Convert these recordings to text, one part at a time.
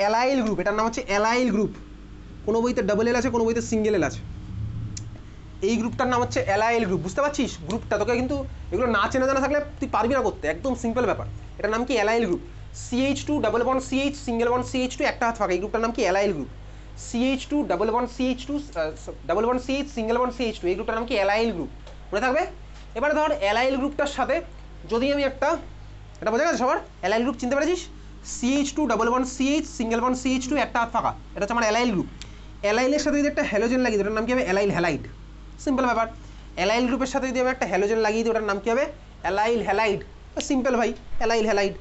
Allyl group, এটার নাম হচ্ছে অ্যালাইল গ্রুপ। কোনো বইতে ডাবল এল আছে, কোনো বইতে সিঙ্গেল এল আছে। এই গ্রুপটার নাম হচ্ছে অ্যালাইল গ্রুপ, বুঝতে পারছিস? গ্রুপটা তোকে কিন্তু এগুলো না চেনা জানা থাকলে তুই পারবি না করতে, একদম সিম্পল ব্যাপার। এটার নাম কি? Allyl group. CH2 double bond CH, single bond CH2, একটা হাত ফাঁকা, এই গ্রুপটার নাম কি? Allyl group. CH2 double bond CH2, double bond CH, single bond CH2, এই গ্রুপটার নাম কি? Allyl group. মনে থাকবে? এবারে ধর অ্যালাইল গ্রুপটার সাথে যদি আমি একটা, এটা বোঝা গেছে সবার? অ্যালাইল গ্রুপ চিনতে পেরেছিস? CH2 double bond CH, single bond CH2, একটা হাত ফাঁকা, এটা হচ্ছে আমার অ্যালাইল গ্রুপ। অ্যালাইলের সাথে যদি একটা হ্যালোজেন লাগিয়ে দিই, ওটার নাম কি হবে? Allyl halide. সিম্পল ব্যাপার। অ্যালাইল গ্রুপের সাথে যদি আমি একটা হ্যালোজেন লাগিয়ে দিই, ওটার নাম কি হবে? Allyl halide. সিম্পল ভাই, অ্যালাইল হ্যালাইড।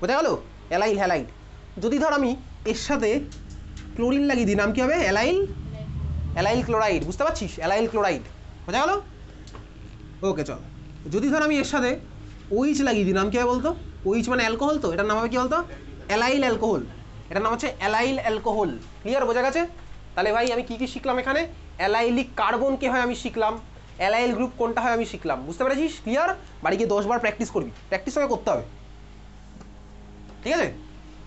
বোঝা গেল? Allyl halide. যদি ধর আমি এর সাথে ক্লোরিন লাগিয়ে দিই, নাম কি হবে? Allyl chloride. বুঝতে পারছিস? Allyl chloride. বোঝা গেল? ওকে চল। যদি ধর আমি এর সাথে OH লাগিয়ে দিই, নাম কি হবে বলতো? OH মানে অ্যালকোহল, তো এটার নাম হবে কি বলতো? Allyl alcohol. এটার নাম হচ্ছে অ্যালাইল অ্যালকোহল। ক্লিয়ার? বোঝা গেছে? তাহলে ভাই আমি কি কি শিখলাম এখানে? অ্যালাইলিক কার্বন কে হয় আমি শিখলাম, অ্যালাইল গ্রুপ কোনটা হয় আমি শিখলাম। বুঝতে পেরেছিস? ক্লিয়ার? বাড়ি গিয়ে 10 বার প্র্যাকটিস করবি, প্র্যাকটিস করে করতে হবে, ঠিক আছে?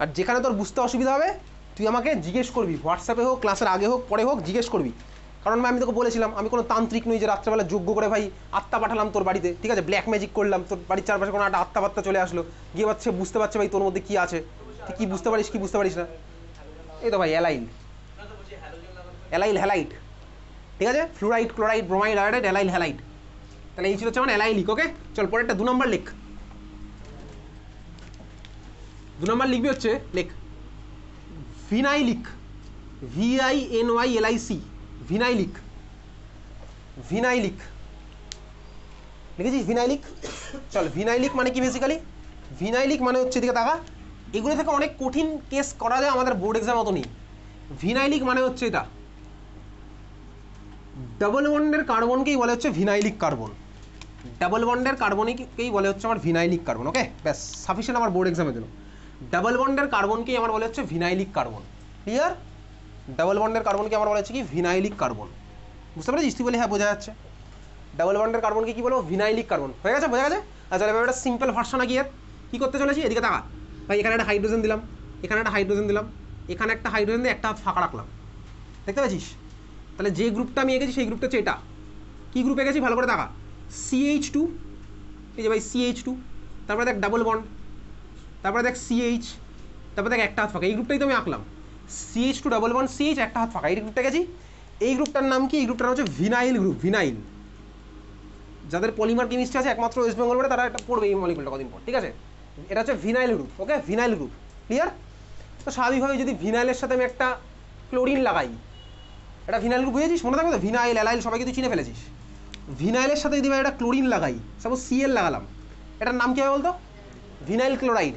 আর যেখানে তোর বুঝতে অসুবিধা হবে তুই আমাকে জিজ্ঞেস করবি, হোয়াটসঅ্যাপে হোক, ক্লাসের আগে হোক পরে হোক, জিজ্ঞেস করবি। কারণ ভাই আমি তোকে বলেছিলাম আমি কোনো তান্ত্রিক নই যে রাত্রেবেলা যোগ্য করে ভাই আত্মা পাঠালাম তোর বাড়িতে, ঠিক আছে? ব্ল্যাক ম্যাজিক করলাম, তোর বাড়ির চারপাশে কোনো একটা আত্মা বাত্তা চলে আসলো, গিয়ে পাচ্ছে বুঝতে পারছে ভাই তোর মধ্যে কী আছে, তুই কী বুঝতে পারিস কী বুঝতে পারিস না। এই তো ভাই অ্যালাইল, অ্যালাইল হ্যালাইট, ঠিক আছে? Fluoride, chloride, bromide, iodide, allyl halide. তাহলে এই ছিল হচ্ছে আমার অ্যালাইলিক। ওকে চল পরেরটা 2 নম্বর লেখ। 2 নম্বর লিখবি হচ্ছে, লেখ ভিনাইলিক। VINYLIC, ভিনাইলিক। ভিনাইলিক লিখেছিস? ভিনাইলিক। চল ভিনাইলিক মানে কি বেসিক্যালি? ভিনাইলিক মানে হচ্ছে, দিকে তাকা, এগুলো থেকে অনেক কঠিন কেস করা যায় আমাদের বোর্ড এক্সাম মতো নেই। ভিনাইলিক মানে হচ্ছে এটা, ডাবল বন্ডের কার্বনকেই বলে হচ্ছে ভিনাইলিক কার্বন। ডাবল বন্ডের কার্বনকেই বলে হচ্ছে আমার ভিনাইলিক কার্বন। ওকে ব্যাস সাফিসিয়েন্ট আমার বোর্ড এক্সামের জন্য। ডাবল বন্ডের কার্বনকেই আমার বলে হচ্ছে ভিনাইলিক কার্বন। ক্লিয়ার? ডাবল বন্ডের কার্বনকে আমার বলা হচ্ছে কি? ভিনাইলিক কার্বন। বুঝতে পেরেছিস? তুই বলে হ্যাঁ বোঝা যাচ্ছে। ডাবল বন্ডের কার্বনকে কি বলবো? ভিনাইলিক কার্বন। হয়ে গেছে? বোঝা গেছে? আচ্ছা এবার একটা সিম্পল ভার্সন আগে কি করতে চলেছি, এদিকে তাকা ভাই। এখানে একটা হাইড্রোজেন দিলাম, এখানে একটা হাইড্রোজেন দিলাম, এখানে একটা হাইড্রোজেন দিয়ে একটা হাত ফাঁকা রাখলাম, দেখতে পাচ্ছিস? তাহলে যে গ্রুপটা আমি এঁকেছি সেই গ্রুপটা হচ্ছে এটা। কী গ্রুপ এঁকেছি ভালো করে তাকা? CH2, এই যে ভাই CH2, তারপরে দেখ ডাবল বন্ড, তারপরে দেখ CH, তারপরে দেখ একটা হাত ফাঁকা, এই গ্রুপটাই তো আমি আঁকলাম। CH2 ডাবল বন্ড CH, একটা হাত ফাঁকা, এই গ্রুপটা গেছি। এই গ্রুপটার নাম কি? এই গ্রুপটার নাম হচ্ছে ভিনাইল গ্রুপ। ভিনাইল। যাদের পলিমার কেমিস্ট্রি আছে একমাত্র ওয়েস্ট বেঙ্গল বলে তারা এটা পড়বে এই মলিকুলটা কদিন পর, ঠিক আছে? এটা হচ্ছে ভিনাইল গ্রুপ। ওকে ভিনাইল গ্রুপ। ক্লিয়ার? তো স্বাভাবিকভাবে যদি ভিনাইলের সাথে আমি একটা ক্লোরিন লাগাই, এটা ভিনাইল গ্রুপ, বুঝেছিস? মনে থাকবে তো? ভিনাইল অ্যালাইল সবাইকে তুই চিনে ফেলেছিস। ভিনাইলের সাথে যদি একটা ক্লোরিন লাগাই, সাপোজ Cl লাগালাম, এটার নাম কী হবে বলতো? Vinyl chloride.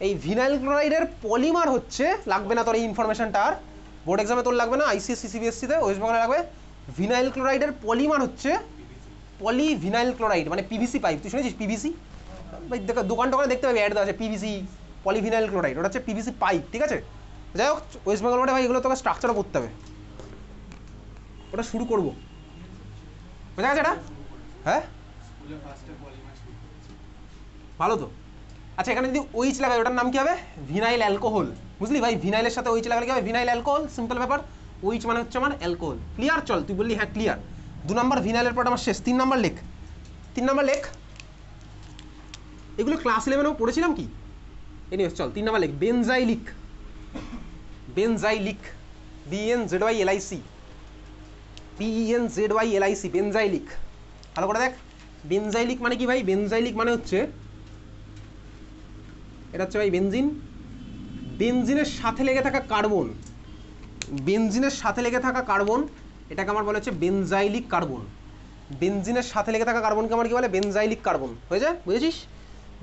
এই ভিনাইল ক্লোরাইডের পলিমার হচ্ছে, লাগবে না তোর এই ইনফরমেশনটা আর, বোর্ড এক্সামে তোর লাগবে না, ICSE CBSE তে ওয়েস্ট বেঙ্গলে লাগবে। ভিনাইল ক্লোরাইডের পলিমার হচ্ছে পলি ভিনাইল ক্লোরাইড, মানে PVC পাইপ। তুই শুনেছিস PVC? ভাই দোকান টোকানে দেখতে পাবি অ্যাড দেওয়া আছে PVC পলিভিনাইল ক্লোরাইড, ওটা হচ্ছে PVC পাইপ, ঠিক আছে? যাই হোক ওয়েস্ট বেঙ্গল বোর্ডে ভাই এগুলো তোকে স্ট্রাকচারও করতে হবে, ওটা শুরু করবো, বোঝা গেছে এটা? হ্যাঁ ভালো তো। আচ্ছা এখানে যদি OH লাগাই, ওটার নাম কি হবে? Vinyl alcohol. বুঝলি ভাই? ভিনাইলের সাথে OH লাগালে কি হবে? Vinyl alcohol. সিম্পল ব্যাপার। OH মানে হচ্ছে আমার অ্যালকোহল। ক্লিয়ার? চল তুই বললি হ্যাঁ ক্লিয়ার। 2 নম্বর ভিনাইলের পর আমার শেষ। 3 নম্বর লেখ। 3 নম্বর লেখ। এগুলো ক্লাস 11এও পড়েছিলাম কি? এনিওয়েজ চল 3 নম্বর লেখ। বেনজাইলিক। বেনজাইলিক। BENZYLIC। BENZYLIC, বেনজাইলিক। ভালো করে দেখ, বেনজাইলিক মানে কি ভাই? বেনজাইলিক মানে হচ্ছে, এটা হচ্ছে ভাই বেনজিন। বেনজিনের সাথে লেগে থাকা কার্বন, বেনজিনের সাথে লেগে থাকা কার্বন, এটাকে আমার বলে হচ্ছে বেনজাইলিক কার্বন। বেনজিনের সাথে লেগে থাকা কার্বনকে আমার কি বলে? বেনজাইলিক কার্বন। হয়ে যায়? বুঝেছিস?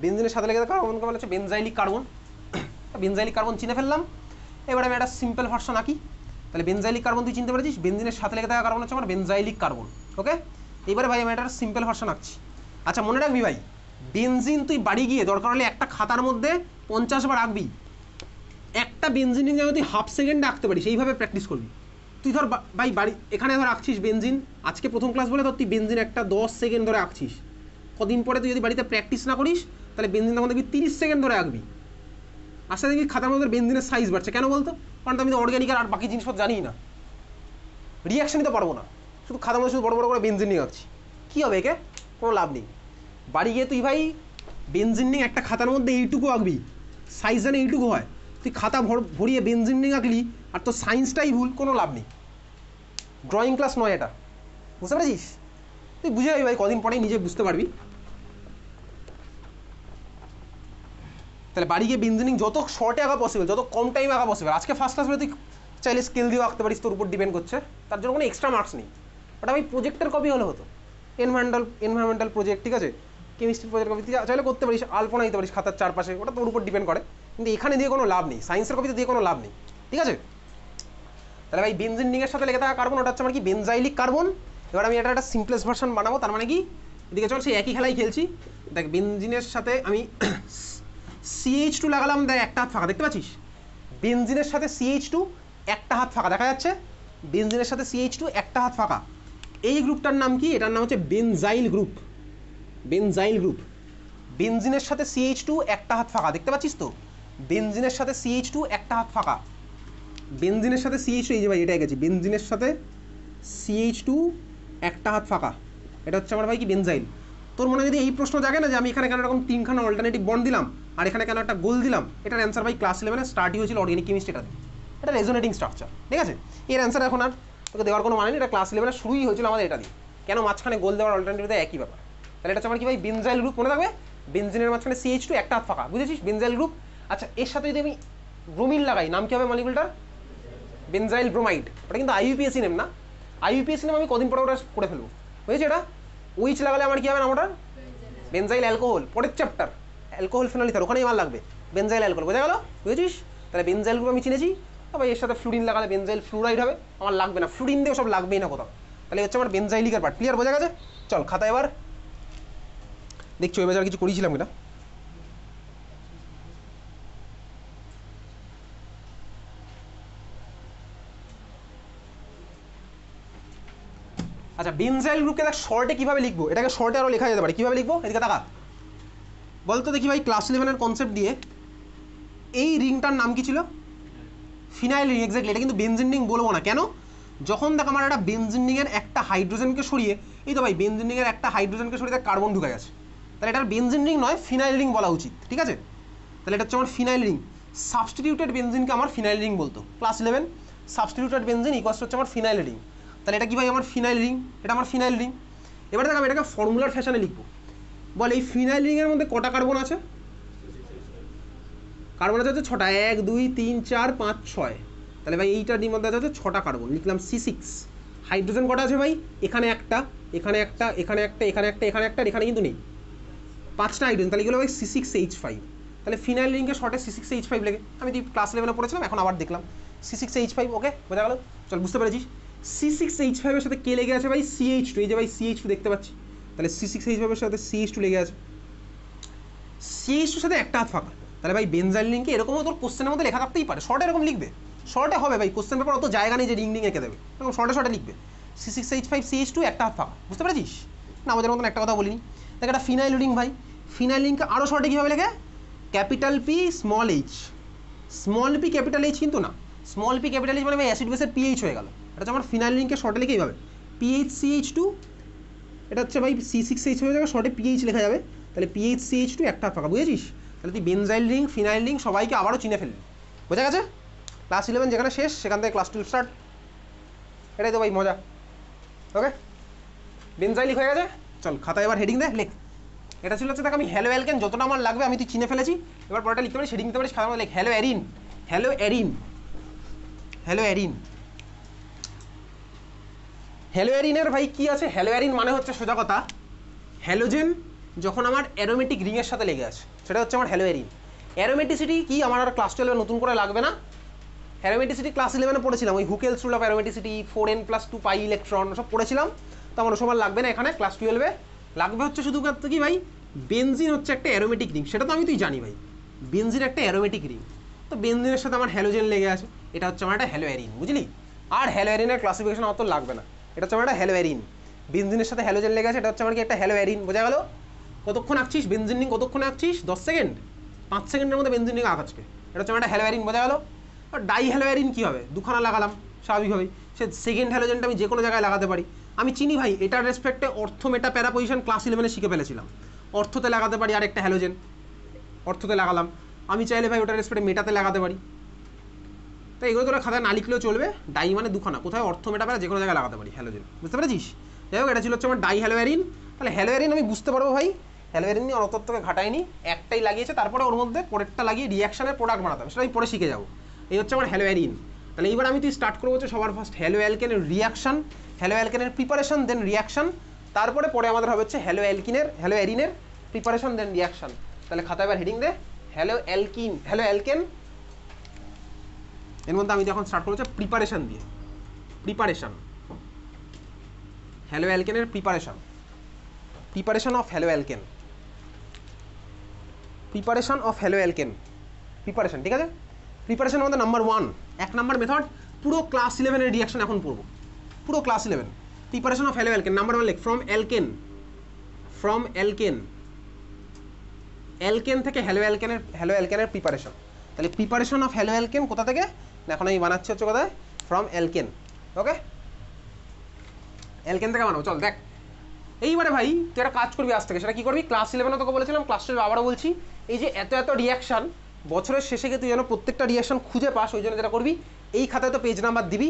বেনজিনের সাথে লেগে থাকা কার্বনকে বলে হচ্ছে বেনজাইলিক কার্বন। বেনজাইলিক কার্বন চিনে ফেললাম। এবার আমি একটা সিম্পল ভার্সন আঁকি। তাহলে বেনজাইলিক কার্বন তুই চিনতে পেরেছিস? বেনজিনের সাথে লেগে থাকা কার্বন হচ্ছে আমার বেনজাইলিক কার্বন। ওকে এবারে ভাই আমি একটা সিম্পল ভার্সন আঁকছি। আচ্ছা মনে রাখবি ভাই, বেনজিন তুই বাড়ি গিয়ে দরকার হলে একটা খাতার মধ্যে 50 বার আঁকবি। একটা বেনজিন যেন তুই হাফ সেকেন্ডে আঁকতে পারিস, এইভাবে প্র্যাকটিস করবি। তুই ধর ভাই বাড়ি এখানে ধর আঁকছিস বেনজিন, আজকে প্রথম ক্লাস বলে ধর তুই বেনজিন একটা 10 সেকেন্ড ধরে আঁকছিস। কদিন পরে তুই যদি বাড়িতে প্র্যাকটিস না করিস তাহলে বেনজিন তখন দেখবি 30 সেকেন্ড ধরে আঁকবি। আস্তে দেখি খাতার মধ্যে বেনজিনের সাইজ বাড়ছে, কেন বলতো? কারণ আমি তো অর্গ্যানিক আর বাকি জিনিসপত্র জানি না, রিয়াকশন নিতে পারবো না, শুধু খাতার মধ্যে শুধু বড় বড় করে বেনজিন নিয়ে আঁকছি, কী হবে একে? কোনো লাভ নেই। বাড়ি গিয়ে তুই ভাই বেনজিন নিয়ে একটা খাতার মধ্যে এইটুকু আঁকবি, সাইজ যেন এইটুকু হয়, তুই খাতা ভরিয়ে বেনজিন নিয়ে আঁকলি আর তোর সায়েন্সটাই ভুল, কোনো লাভ নেই। ড্রয়িং ক্লাস নয় এটা, বুঝতে পারছিস? তুই বুঝে যাবি ভাই, কদিন পরেই নিজে বুঝতে পারবি। তাহলে বাড়ি গিয়ে বেনজিনিং যত শর্টে আঁকা পসিবল, যত কম টাইমে আঁকা পসিবল। আজকে ফার্স্ট ক্লাস হলে তুই চাইলে স্কেল দিয়েও আঁকতে পারিস, তোর উপর ডিপেন্ড করছে, তার জন্য কোনো এক্সট্রা মার্কস নেই। ওটা ভাই প্রজেক্টের কপি হলে হতো, এনভায়রনমেন্টাল প্রজেক্ট, ঠিক আছে, কেমিস্ট্রি প্রজেক্ট কপি তুই চাইলে করতে পারিস, আলপনা দিতে পারিস খাতার চারপাশে, ওটা তোর উপর ডিপেন্ড করে, কিন্তু এখানে দিয়ে কোনো লাভ নেই, সায়েন্সের কপিতে দিয়ে কোনো লাভ নেই, ঠিক আছে? তাহলে ভাই বেনজিনিংয়ের সাথে লেগে থাকা কার্বন, ওটা হচ্ছে আমার কি বেনজাইলিক কার্বন। এবার আমি এটা একটা সিম্পলেস্ট ভার্সন বানাবো, তার মানে কি এদিকে চল সেই একই খেলাই খেলছি। দেখ বেনজিনের সাথে আমি CH2 লাগালাম, দেখ একটা হাত ফাঁকা, দেখতে পাচ্ছিস? বেনজিনের সাথে CH2 একটা হাত ফাঁকা দেখা যাচ্ছে, বেনজিনের সাথে CH2 একটা হাত ফাঁকা। এই গ্রুপটার নাম কি? এটার নাম হচ্ছে বেনজাইল গ্রুপ। Benzyl group. বেনজিনের সাথে CH2 একটা হাত ফাঁকা, দেখতে পাচ্ছিস তো? বেনজিনের সাথে CH2 একটা হাত ফাঁকা, বেনজিনের সাথে CH2, এই যে ভাই এটা গেছি, বেনজিনের সাথে CH2 একটা হাত ফাঁকা, এটা হচ্ছে আমার ভাই কি বেনজাইল। তোর মনে যদি এই প্রশ্ন জাগে না যে আমি এখানে কেন এরকম তিনখানা অল্টারনেটিভ বন্ড দিলাম আর এখানে কেন একটা গোল দিলাম, এটার অ্যান্সার ভাই ক্লাস 11 স্টার্টই হয়েছিল অর্গানিক কেমিস্ট্রিটা দিয়ে, এটা রেজোনেটিং স্ট্রাকচার, ঠিক আছে? এর অ্যান্সার এখন আর তোকে দেওয়ার কোনো মানে নেই, এটা ক্লাস 11 শুরুই হয়েছিল আমাদের এটা দিয়ে, কেন মাঝখানে গোল দেওয়ার অল্টারনেটিভ দেয় একই ব্যাপার। তাহলে এটা হচ্ছে আমার কি ভাই বেনজাইল গ্রুপ, মনে থাকবে? বেনজিনের মাঝখানে CH2 একটা হাত ফাঁকা, বুঝেছিস? Benzyl group. আচ্ছা এর সাথে যদি আমি ব্রোমিন লাগাই, নাম কি হবে মলিকুলটার? Benzyl bromide. ওটা কিন্তু IUPAC নেম না, IUPAC নেম আমি কদিন পরে ওটা করে ফেলবো, বুঝেছি? এটা উইচ লাগালে আমার কি হবে নাম ওটার? Benzyl alcohol. পরের চ্যাপ্টার অ্যালকোহল ফেনলিথার, ওখানেই আমার লাগবে বেনজাইল অ্যালকোহল, বোঝা গেল? বুঝেছিস? তাহলে বেনজাইল গ্রুপ আমি চিনেছি, তবে এর সাথে ফ্লুরিন লাগালে বেনজাইল ফ্লুরাইড হবে, আমার লাগবে না, ফ্লুরিন দিয়ে সব লাগবেই না কোথাও। তাহলে হচ্ছে আমার বেনজাইলিকের পার্ট, ক্লিয়ার? বোঝা গেছে? চল খাতা এবার দেখছো এবার কিছু করেছিলাম এটা। আচ্ছা বেনজাইল গ্রুপকে দেখ শর্টে কীভাবে লিখবো, এটাকে শর্টে আরও লেখা যেতে পারে, কীভাবে লিখবো? এদিকে তাকা, বলতো দেখি ভাই ক্লাস 11-এর কনসেপ্ট দিয়ে এই রিংটার নাম কি ছিল? Phenyl ring. এক্স্যাক্টলি, এটা কিন্তু বেনজিন রিং বলবো না, কেন? যখন দেখ আমার একটা বেনজিন রিংয়ের একটা হাইড্রোজেনকে সরিয়ে, এই তো ভাই বেনজিন রিংয়ের একটা হাইড্রোজেনকে সরিয়ে দেখ কার্বন ঢুকে গেছে, তাহলে এটার বেনজিন রিং নয় ফিনাইল রিং বলা উচিত, ঠিক আছে? তাহলে এটা হচ্ছে আমার ফিনাইল রিং। সাবস্টিটিউটেড বেনজিনকে আমার ফিনাইল রিং বলতো ক্লাস 11, সাবস্টিটিউটেড বেনজিন ইকুয়ালস হচ্ছে আমার ফিনাইল রিং। তাহলে এটা কি ভাই আমার ফিনাইল রিং, এটা আমার ফিনাইল রিং। এবার দেখ আমি এটাকে ফর্মুলার ফ্যাশনে লিখবো, বল এই ফিনাইল রিংয়ের মধ্যে কটা কার্বন আছে? কার্বন আছে হচ্ছে 6টা, 1 2 3 4 5 6, তাহলে ভাই এইটার মধ্যে আছে হচ্ছে 6টা কার্বন, লিখলাম C6। হাইড্রোজেন কটা আছে ভাই? এখানে একটা, এখানে একটা, এখানে একটা, এখানে একটা, এখানে একটা, এখানে কিন্তু নেই, 5টা হাইড্রোজেন, তাহলে এগুলো ভাই C6H5। তাহলে ফিনাইল রিংকে শর্টে C6H5 লেগে, আমি ক্লাস 11-এ পড়েছিলাম, এখন আবার দেখলাম C6H5, ওকে বোঝা গেল? চল বুঝতে পেরেছিস? C6H5 এর সাথে কে লেগে আছে ভাই? CH2, এই যে ভাই CH2 দেখতে পাচ্ছি, তাহলে C6H5 এর সাথে CH2 লেগে আছে, CH2 এর সাথে একটা হাত ফাঁকা, তাহলে ভাই বেনজাইল রিংকে এরকমও তোর কোশ্চেনের মধ্যে লেখা থাকতেই পারে, শর্টে এরকম লিখবে, শর্টে হবে ভাই, কোশ্চেন পেপার অত জায়গা নেই যে রিং রিং এঁকে দেবে, এরকম শর্টে শর্টে লিখবে C6H5 CH2 একটা হাত ফাঁকা, বুঝতে পেরেছিস? না আমাদের মতন একটা কথা বলিনি। দেখ একটা ফিনাইল রিং ভাই, ফিনাইল রিংকে আরও শর্টে কীভাবে লেখে? Capital P small H, small P capital H কিন্তু না, স্মল P ক্যাপিটাল H মানে ভাই অ্যাসিড বেসের PH হয়ে গেল, এটা হচ্ছে আমার ফিনাইল রিংকে শর্টে লিখে এইভাবে PHCH2, এটা হচ্ছে ভাই C6H হয়ে যাবে, শর্টে PH লেখা যাবে, তাহলে PHCH2 একটা ফাঁকা, বুঝেছিস? তাহলে তুই বেনজাইল রিং ফিনাইল রিং সবাইকে আবারও চিনে ফেললি, বোঝা গেছে? ক্লাস 11 যেখানে শেষ সেখান থেকে ক্লাস 12 স্টার্ট, এটাই তো ভাই মজা, ওকে? বেনজাইলিক হয়ে গেছে, চল খাতা এবার হেডিং দে, লেখ। এটা ছিল হচ্ছে দেখ আমি হ্যালো অ্যালকেন যতটা আমার লাগবে আমি তুই চিনে ফেলেছি, এবার পরেটা লিখতে পারিস, হেডিং দিতে পারিস, খাতার মধ্যে লেখ haloarene, haloarene, haloarene. হ্যালো অ্যারিনের ভাই কি আছে? হ্যালো অ্যারিন মানে হচ্ছে সোজা কথা হ্যালোজেন যখন আমার অ্যারোমেটিক রিংয়ের সাথে লেগে আছে, সেটা হচ্ছে আমার হ্যালো অ্যারিন। অ্যারোমেটিসিটি কি আমার আর ক্লাস 12 নতুন করে লাগবে না, অ্যারোমেটিসিটি ক্লাস 11-এ পড়েছিলাম, ওই Huckel's rule of aromaticity, 4n+2 pi electron সব পড়েছিলাম, তো আমার ওসব আর লাগবে না এখানে, ক্লাস 12-এ লাগবে হচ্ছে শুধু কি ভাই বেনজিন হচ্ছে একটা অ্যারোমেটিক রিং, সেটা তো আমি তুই জানি ভাই, বেনজিন একটা অ্যারোমেটিক রিং, তো বেনজিনের সাথে আমার হ্যালোজেন লেগে আছে, এটা হচ্ছে আমার একটা হ্যালো অ্যারিন, বুঝলি? আর হ্যালো অ্যারিনের ক্লাসিফিকেশন অত লাগবে না, এটা হচ্ছে আমার একটা হ্যালো অ্যারিন, বেনজিনের সাথে হ্যালোজেন লেগে আছে, এটা হচ্ছে আমার কি একটা হ্যালো অ্যারিন, বোঝা গেল? কতক্ষণ আঁকছিস বেনজিন রিং? কতক্ষণ আঁকছিস? 10 সেকেন্ড, 5 সেকেন্ডের মধ্যে বেনজিন রিং আঁকাচ্ছে, এটা হচ্ছে একটা হ্যালোয়ারিন, বোঝা গেল। আর ডাই হ্যালোয়ারিন কী হবে, দুখানা লাগালাম স্বাভাবিকভাবেই, সে সেকেন্ড হ্যালোজেনটা আমি যে কোনো জায়গায় লাগাতে পারি। আমি চিনি ভাই এটার রেসপেক্টে অর্থ মেটা প্যারা পজিশন ক্লাস 11-এ শিখে ফেলেছিলাম, অর্থতে লাগাতে পারি আর একটা হ্যালোজেন, অর্থতে লাগালাম। আমি চাইলে ভাই ওটার রেসপেক্টে মেটাতে লাগাতে পারি। তো এগুলো তোরা খাতায় না লিখলেও চলবে, ডাই মানে দুখানা, কোথায় অর্থ মেটা প্যারা যে কোনো জায়গায় লাগাতে পারি হ্যালোজেন, বুঝতে পেরেছিস? যাই হোক, এটা ছিল হচ্ছে আমার ডাই হ্যালোয়ারিন। তাহলে হ্যালোয়ারিন আমি বুঝতে পারবো ভাই, হ্যালোয়ারিন নিয়ে অনতত্ত্বকে ঘাটাইনি, একটাই লাগিয়েছে, তারপরে ওর মধ্যে পরেরটা লাগিয়ে রিয়াকশানের প্রোডাক্ট বানাতে হবে, সেটা আমি পরে শিখে যাবো। এই হচ্ছে আমার হ্যালোয়ারিন। তাহলে এইবার আমি তুই স্টার্ট করবো হচ্ছে সবার ফার্স্ট হ্যালো অ্যালকেনের রিয়াকশান, হ্যালো অ্যালকেনের প্রিপারেশন দেন রিয়াকশান, তারপরে আমাদের হবে হচ্ছে হ্যালো অ্যারিনের প্রিপারেশন দেন রিয়াকশান। তাহলে খাতা এবার হেডিং দে হ্যালো অ্যালকেন। এর মধ্যে আমি এখন স্টার্ট করবো হচ্ছে প্রিপারেশন দিয়ে, প্রিপারেশন হ্যালো অ্যালকেনের preparation of haloalkane, preparation of haloalkane, preparation, ঠিক আছে? প্রিপারেশনের মধ্যে নাম্বার 1, 1 নাম্বার মেথড, পুরো ক্লাস 11-এর রিয়াকশন এখন পড়বো, পুরো class 11 preparation of haloalkane. Number 1 লেখ ফ্রম অ্যালকেন থেকে হ্যালো অ্যালকেনের প্রিপারেশন। তাহলে প্রিপারেশন অফ হ্যালো অ্যালকেন কোথা থেকে, এখন আমি বানাচ্ছি হচ্ছে কোথায়, ফ্রম অ্যালকেন। ওকে, অ্যালকেন থেকে বানাবো, চল দেখ। এইবারে ভাই তুই একটা কাজ করবি আজ থেকে, সেটা কি করবি, ক্লাস 11-এ তোকে বলেছিলাম, ক্লাস 12 আবারও বলছি, এই যে এত রিয়াকশান বছরের শেষে গিয়ে তুই যেন প্রত্যেকটা রিয়াকশন খুঁজে পাস, ওই জন্য যেটা করবি এই খাতায় তো পেজ নাম্বার দিবি,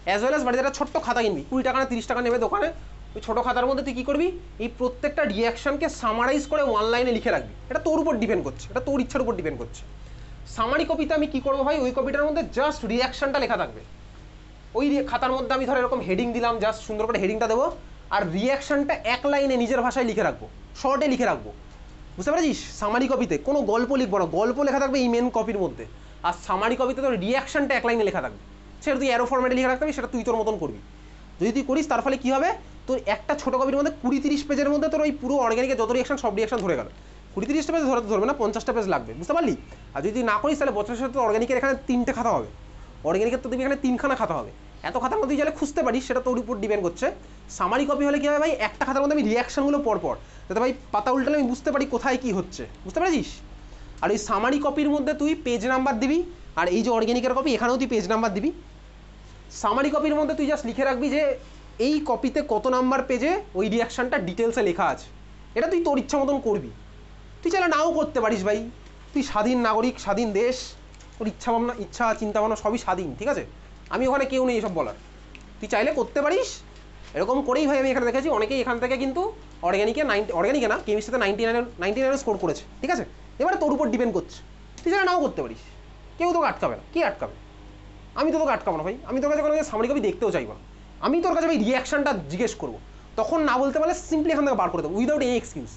অ্যাজ ওয়েল অ্যাজ বাড়িতে একটা ছোট্ট খাতা কিনবি, 20 টাকা না 30 টাকা নেবে দোকানে, ওই ছোটো খাতার মধ্যে তুই কী করবি, এই প্রত্যেকটা রিয়াকশানকে সামারাইজ করে 1 লাইনে লিখে রাখবি। এটা তোর উপর ডিপেন্ড করছে, এটা তোর ইচ্ছার উপর ডিপেন্ড করছে। সামারি কপিতে আমি কী করবো ভাই, ওই কপিটার মধ্যে জাস্ট রিয়াকশানটা লেখা থাকবে, ওই খাতার মধ্যে আমি ধর এরকম হেডিং দিলাম, জাস্ট সুন্দর করে হেডিংটা দেবো, আর রিয়াকশানটা 1 লাইনে নিজের ভাষায় লিখে রাখবো, শর্টে লিখে রাখবো, বুঝতে পারছিস? সামারি কপিতে কোনো গল্প লিখবো না, গল্প লেখা থাকবে এই মেন কপির মধ্যে, আর সামারি কপিতে তোর রিয়াকশানটা 1 লাইনে লেখা থাকবে, সেটা তুই অ্যারো ফরম্যাটে লিখে রাখতে হবে, সেটা তুই তোর মতন করবি। যদি তুই করিস তার ফলে কী হবে, তোর একটা ছোটো কপির মধ্যে 20-30 পেজের মধ্যে তোর ওই পুরো অর্গ্যানিকের যত রিয়াকশন সব রিয়াকশন ধরে গেল। 20-30টা পেজ ধরবে না, 50টা পেজ লাগবে, বুঝতে পারলি? আর যদি তুই না করিস তাহলে বছরের সাথে অর্গ্যানিকের এখানে 3টে খাতা হবে, অর্গ্যানিকের তো তুমি এখানে 3খানা খাতা হবে, এত খাতার মধ্যে যারা খুঁজতে পারিস সেটা তোর উপর ডিপেন্ড করছে। সামারি কপি হলে কী হবে ভাই, একটা খাতার মধ্যে আমি রিয়াকশানগুলো পরপর, যাতে ভাই পাতা উল্টালে আমি বুঝতে পারি কোথায় কী হচ্ছে, বুঝতে পারছিস? আর ওই সামারি কপির মধ্যে তুই পেজ নাম্বার দিবি, আর এই যে অর্গ্যানিকের কপি এখানেও তুই পেজ নাম্বার দিবি। সামারি কপির মধ্যে তুই জাস্ট লিখে রাখবি যে এই কপিতে কত নাম্বার পেজে ওই রিয়াকশানটা ডিটেলসে লেখা আছে, এটা তুই তোর ইচ্ছা মতন করবি। তুই চাইলে নাও করতে পারিস ভাই, তুই স্বাধীন নাগরিক, স্বাধীন দেশ, তোর ইচ্ছা চিন্তাভাবনা সবই স্বাধীন, ঠিক আছে? আমি ওখানে কেউ নেই এসব বলার, তুই চাইলে করতে পারিস। এরকম করেই ভাই আমি এখানে দেখেছি অনেকেই এখান থেকে কিন্তু অর্গ্যানিকে না কেমিস্ট্রিতে 99 স্কোর করেছে, ঠিক আছে? এবারে তোর উপর ডিপেন্ড করছে, তুই চাইলে নাও করতে পারিস, কেউ তোকে আটকাবে না। কে আটকাবে? আমি তো তোকে আটকাবো না ভাই, আমি তোর কাছে কোনো সামারি কপি দেখতেও চাইবো না, আমি তোর কাছে ভাই রিয়াকশানটা জিজ্ঞেস করবো, তখন না বলতে পারলে সিম্পলি এখান থেকে বার করে দেবো, উইদাউট এনি এক্সকিউজ,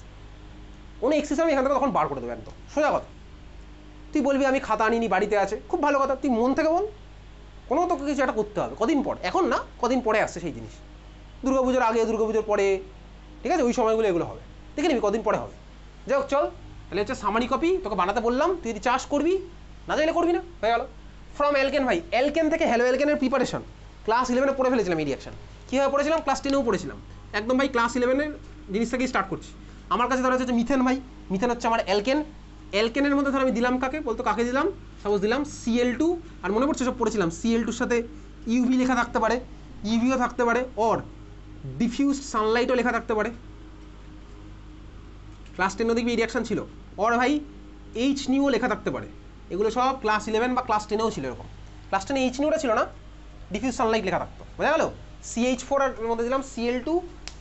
কোনো এক্সকিউজ আমি এখান থেকে তখন বার করে দেবো, একদম সোজা কথা। তুই বলবি আমি খাতা আনিনি বাড়িতে আছে, খুব ভালো কথা, তুই মন থেকে বল, কোনো তোকে কিছু একটা করতে হবে, কদিন পর, এখন না কদিন পরে আসছে সেই জিনিস, দুর্গাপুজোর আগে দুর্গাপুজোর পরে, ঠিক আছে? ওই সময়গুলো এগুলো হবে, দেখে নিবি কদিন পরে হবে। যাই হোক চল, তাহলে হচ্ছে সামারি কপি তোকে বানাতে বললাম, তুই যদি চাষ করবি, না চাইলে করবি না, হয়ে গেল। ফ্রম অ্যালকেন ভাই, অ্যালকেন থেকে হ্যালো অ্যালকেনের প্রিপারেশন ক্লাস 11-এ পড়ে ফেলেছিলাম এই রিয়াকশন, কীভাবে পড়েছিলাম, ক্লাস 10-এও পড়েছিলাম, একদম ভাই ক্লাস 11-এর জিনিস থেকেই স্টার্ট করছি। আমার কাছে ধরা হচ্ছে মিথেন ভাই, মিথেন হচ্ছে আমার অ্যালকেন, অ্যালকেনের মধ্যে ধর আমি দিলাম কাকে, বলতো কাকে দিলাম, সাপোজ দিলাম Cl2, আর মনে পড়ছে সব পড়েছিলাম, Cl2-র সাথে ইউভি লেখা থাকতে পারে, ইউভিও থাকতে পারে, অর ডিফিউজড সানলাইটও লেখা থাকতে পারে, ক্লাস 10 দেখবি এই রিয়াকশন ছিল, অর ভাই এইচ নিউও লেখা থাকতে পারে, এগুলো সব ক্লাস 11 বা ক্লাস 10-এও ছিল এরকম। ক্লাস 10-এ এইচ নিউটা ছিল না, ডিফিউজ সানলাইট লেখা থাকতো, বোঝা গেল? CH4 এর মধ্যে দিলাম Cl2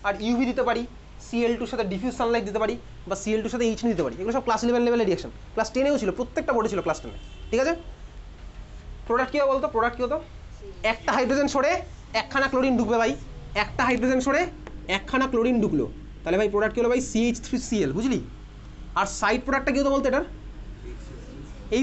আর ইউভি দিতে পারি, Cl2-র সাথে ডিফিউজ সানলাইট দিতে পারি, বা Cl2-র সাথে এইচ নিউ দিতে পারি, এগুলো সব ক্লাস 11 লেভেলের রিয়াকশন, ক্লাস 10-এও ছিল, প্রত্যেকটা বোর্ডে ছিল ক্লাস 10-এ, ঠিক আছে? প্রোডাক্ট কী হবে বলতো, প্রোডাক্ট কী হতো, একটা হাইড্রোজেন সরে একখানা ক্লোরিন ঢুকবে ভাই, একটা হাইড্রোজেন সরে একখানা ক্লোরিন ঢুকলো, তাহলে ভাই প্রোডাক্ট কী হলো ভাই, CH3Cl, বুঝলি? আর সাইড প্রোডাক্টটা কী হতো বলতো এটার,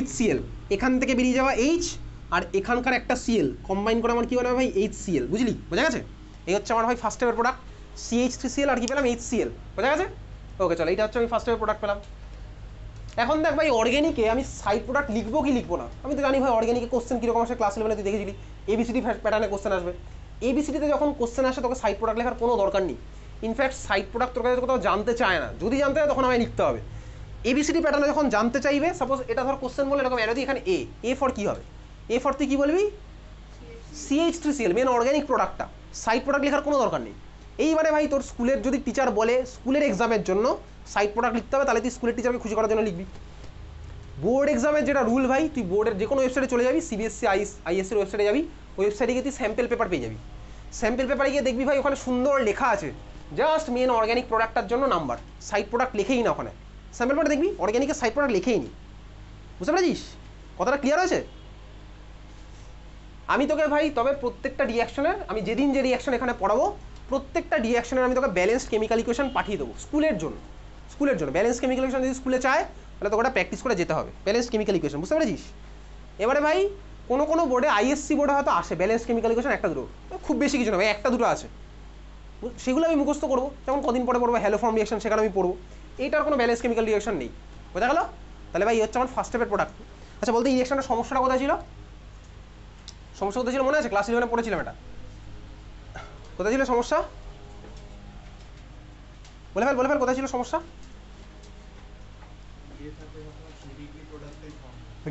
HCl, এখান থেকে বেরিয়ে যাওয়া H আর এখানকার একটা Cl কম্বাইন করে আমার কী হলো ভাই, HCl, বুঝলি? বোঝা গেছে? এই হচ্ছে আমার ভাই ফার্স্ট স্টেপের প্রোডাক্ট, CH3Cl আর কি পেলাম, HCl, বোঝা গেছে? ওকে চলো, এইটা হচ্ছে আমি ফার্স্ট স্টেপের প্রোডাক্ট পেলাম। এখন দেখ ভাই অর্গ্যানিকে আমি সাইড প্রোডাক্ট লিখবো কি লিখবো না, আমি তো জানি ভাই অর্গ্যানিকে কোশ্চেন কীরকম আসে, ক্লাস 11-এ তুই দেখেছিলি ABCD প্যাটার্নে কোশ্চেন আসবে, ABCD-তে যখন কোশ্চেন আসে তোকে সাইড প্রোডাক্ট লেখার কোনো দরকার নেই, ইনফ্যাক্ট সাইড প্রোডাক্ট তোর কাছে কোথাও জানতে চায় না, যদি জানতে হয় তখন আমায় লিখতে হবে। এবিসিডি প্যাটার্নে যখন জানতে চাইবে, সাপোজ এটা ধর কোশ্চেন বলে এরকম অ্যারো দিয়ে এখানে এ ফর কি হবে, এ ফর তুই কি বলবি CH3Cl, মেন অর্গানিক প্রোডাক্টটা, সাইড প্রোডাক্ট লেখার কোনো দরকার নেই। এইবারে ভাই তোর স্কুলের যদি টিচার বলে স্কুলের এক্সামের জন্য সাইড প্রোডাক্ট লিখতে হবে, তাহলে তুই স্কুলের টিচারকে খুশি করার জন্য লিখবি। বোর্ড এক্সামের যেটা রুল ভাই, তুই বোর্ডের যে কোনো ওয়েবসাইটে চলে যাবি, CBSE ISCর ওয়েবসাইটে যাবি, ওয়েবসাইটে গিয়ে তুই স্যাম্পল পেপার পেয়ে যাবি। স্যাম্পল পেপারে গিয়ে দেখবি ভাই ওখানে সুন্দর লেখা আছে জাস্ট মেন অর্গানিক প্রোডাক্টটার জন্য নাম্বার, সাইড প্রোডাক্ট লেখেই না ওখানে। স্যাম্পল পেপারে দেখবি অর্গানিকের সাইড প্রোডাক্ট লেখেই নি। বুঝতে পেরেছিস কথাটা ক্লিয়ার হয়েছে? আমি তোকে ভাই তবে প্রত্যেকটা রিয়াকশনের, আমি যেদিন যে রিয়াকশন এখানে পড়াবো প্রত্যেকটা রিয়াকশনের আমি তোকে ব্যালেন্সড কেমিক্যাল ইকুয়েশন পাঠিয়ে দেবো স্কুলের জন্য। ব্যালেন্স কেমিক্যাল ইকুয়েশন যদি স্কুলে চায় তাহলে তোকে ওটা প্র্যাকটিস করে যেতে হবে, ব্যালেন্স কেমিক্যাল ইকুয়েশন। বুঝতে পেরেছিস? এবারে ভাই কোনো বোর্ডে ISC বোর্ডে হয়তো আসে ব্যালেন্স কেমিক্যাল ইকুয়েশন একটা দুটো, খুব বেশি কিছু না ভাই, একটা দুটো আছে, সেগুলো আমি মুখস্থ করবো। যেমন কদিন পরে পড়বো হ্যালো ফর্ম রিয়াকশন, সেখানে আমি পড়বো। এইটার কোনো ব্যালেন্স কেমিক্যাল রিয়াকশন নেই, বোঝা গেল? তাহলে ভাই এই হচ্ছে আমার ফার্স্ট স্টেপের প্রোডাক্ট। আচ্ছা বলতে এই রিয়াকশনটা সমস্যাটা কোথায় ছিল? সমস্যা কোথায় ছিল মনে আছে? ক্লাস 11 পড়েছিলাম এটা। কোথায় ছিল সমস্যা? বলে ফেল কোথায় ছিল সমস্যা?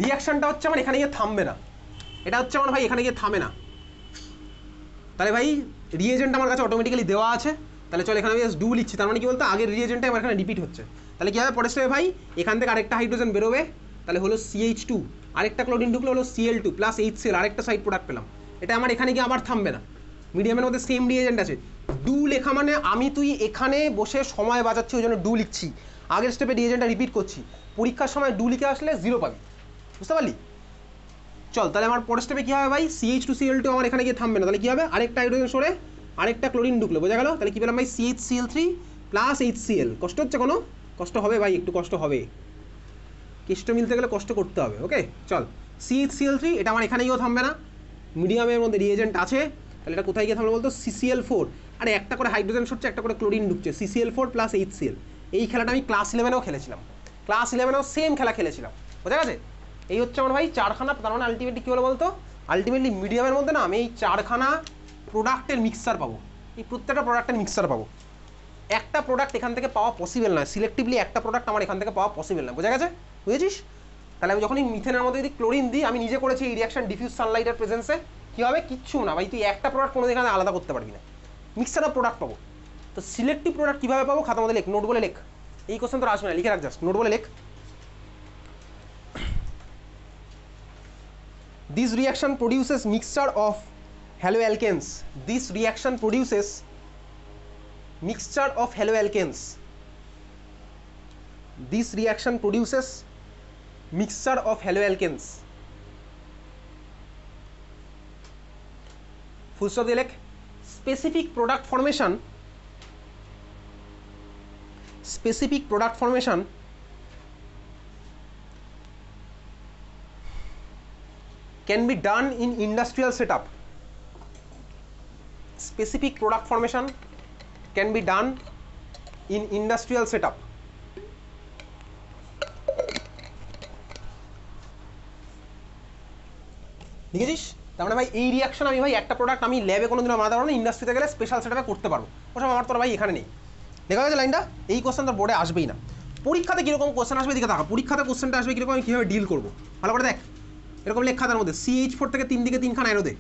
রিয়াকশনটা হচ্ছে আমার এখানে গিয়ে থামবে না, এটা হচ্ছে আমার ভাই এখানে গিয়ে থামে না। তাহলে ভাই রিয়েজেন্ট আমার কাছে অটোমেটিক্যালি দেওয়া আছে, তাহলে চল এখানে আমি জাস্ট ডু লিখছি, তার মানে কি বলতো আগের রিয়েজেন্টটা আমার এখানে রিপিট হচ্ছে। তাহলে কি হবে পরের স্টেপে ভাই, এখান থেকে আরেকটা হাইড্রোজেন বেরোবে, তাহলে হলো CH2, আরেকটা ক্লোরিন ঢুকলো হলো Cl2 প্লাস HCl, আরেকটা সাইড প্রোডাক্ট পেলাম। এটা আমার এখানে গিয়ে আবার থামবে না, মিডিয়ামের মধ্যে সেম রিয়েজেন্ট আছে। ডু লেখা মানে আমি তুই এখানে বসে সময় বাজাচ্ছি, ওই জন্য ডু লিখছি, আগের স্টেপে রিয়েজেন্টটা রিপিট করছি। পরীক্ষার সময় ডু লিখে আসলে 0 পাবি, বুঝতে পারলি? চল তাহলে আমার পরের স্টেপে কী হবে ভাই, CH2Cl2 আমার এখানে গিয়ে থামবে না, তাহলে কী হবে আরেকটা হাইড্রোজেন সরে আরেকটা ক্লোরিন ঢুকলো, বোঝা গেল? তাহলে কী পেলাম ভাই CHCl3 প্লাস HCl। কষ্ট হচ্ছে কোনো? কষ্ট হবে ভাই, একটু কষ্ট হবে, কেষ্ট মিলতে গেলে কষ্ট করতে হবে। ওকে চল, CHCl3 এটা আমার এখানে গিয়েও থামবে না, মিডিয়ামের মধ্যে রিয়েজেন্ট আছে, তাহলে এটা কোথায় গিয়ে থামবে বলতো CCl4, আরে একটা করে হাইড্রোজেন সরছে একটা করে ক্লোরিন ঢুকছে, CCl4 প্লাস HCl। এই খেলাটা আমি ক্লাস 11এও খেলেছিলাম, ক্লাস 11এও সেম খেলা খেলেছিলাম, বোঝা গেছে? এই হচ্ছে আমার ভাই চারখানা, তার মানে আলটিমেটলি কী হলো বলতো, আলটিমেটলি মিডিয়ামের মধ্যে না আমি এই চারখানা প্রোডাক্টের মিক্সচার পাবো, এই প্রত্যেকটা প্রোডাক্টের মিক্সচার পাবো। একটা প্রোডাক্ট এখান থেকে পাওয়া পসিবল নয়, সিলেক্টিভলি একটা প্রোডাক্ট আমার এখান থেকে পাওয়া পসিবল নয়, বোঝা গেছে? বুঝেছিস? তাহলে আমি যখনই মিথেনের মধ্যে যদি ক্লোরিন দিই, আমি নিজে করেছি এই রিয়াকশন ডিফিউজ সানলাইটের প্রেজেন্সে, কী হবে কিচ্ছু না ভাই, তুই একটা প্রোডাক্ট কোনো এখানে আলাদা করতে পারবি না, মিক্সচার অফ প্রোডাক্ট পাবো। তো সিলেক্টিভ প্রোডাক্ট কীভাবে পাবো, খাতার মধ্যে লেখ, নোট বলে লেখ, এই কোশ্চেন তোর আসবে না, লিখে রাখ জাস্ট, নোট বলে লেখ। This reaction produces mixture of haloalkanes. This reaction produces mixture of haloalkanes. This reaction produces mixture of haloalkanes. Full stop দিয়ে লেখ। Specific product formation can be done in industrial setup. Specific product formation can be done in industrial setup. দেখেছিস? তার মানে ভাই এই reaction আমি ভাই একটা প্রোডাক্ট আমি ল্যাবে কোনোদিনও বানাতে পারবো না, ইন্ডাস্ট্রিতে গেলে স্পেশাল সেটআপে করতে পারবো, ওসব আমার তোর ভাই এখানে নেই। দেখা গেছে লাইনটা? এই কোশ্চেন তোর বোর্ডে আসবেই না। পরীক্ষাতে কীরকম কোশ্চেন আসবে দিকে দেখা, পরীক্ষাতে কোশ্চেনটা আসবে কীরকম, আমি কীভাবে ডিল করবো ভালো করে দেখ। এরকম লেখা তার মধ্যে CH4 থেকে 3 দিকে 3খানা অ্যারো দে,